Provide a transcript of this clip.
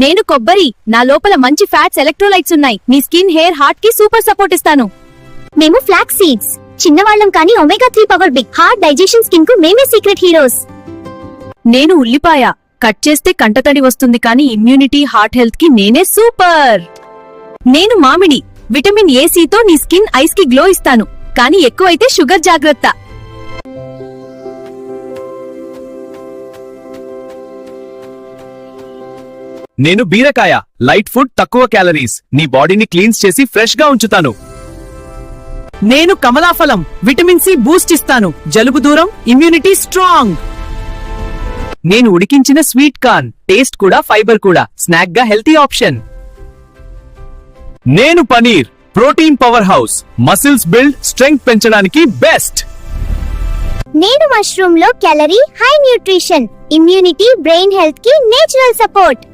నేను కొబ్బరి, నా లోపల మంచి ఫ్యాట్స్, ఎలక్ట్రోలైట్స్ ఉన్నాయి. మీ స్కిన్, హెయిర్, హార్ట్ కి సూపర్ సపోర్ట్ ఇస్తాను. మేము ఫ్లాక్స్ సీడ్స్, చిన్నవాళ్ళం కానీ omega 3 power big heart digestion skin కు మేమే సీక్రెట్ హీరోస్. నేను ఉల్లిపాయ, కట్ చేస్తే కంటతడి వస్తుంది కానీ ఇమ్యూనిటీ, హార్ట్ హెల్త్ కి నేనే సూపర్. నేను మామిడి, విటమిన్ ఏ తో నీ స్కిన్, ఐస్ కి గ్లో ఇస్తాను. కానీ ఎక్కువైతే షుగర్ జాగ్రత్త. నేను బీరకాయ, లైట్ ఫుడ్, తక్కువ క్యాలరీస్, నీ బాడీని క్లీన్స్ చేసి ఫ్రెష్ గా ఉంచుతాను. నేను కమలాఫలం, విటమిన్ సి బూస్ట్ ఇస్తాను, జలుబు దూరం, ఇమ్యూనిటీ స్ట్రాంగ్. నేను ఉడికించిన స్వీట్ కార్న్, టేస్ట్ కూడా, ఫైబర్ కూడా, స్నాక్ గా హెల్తీ ఆప్షన్. నేను paneer, protein power house, muscles build, strength పెంచడానికి బెస్ట్. నేను mushroom low calorie, high nutrition, immunity, brain health కి నేచురల్ సపోర్ట్.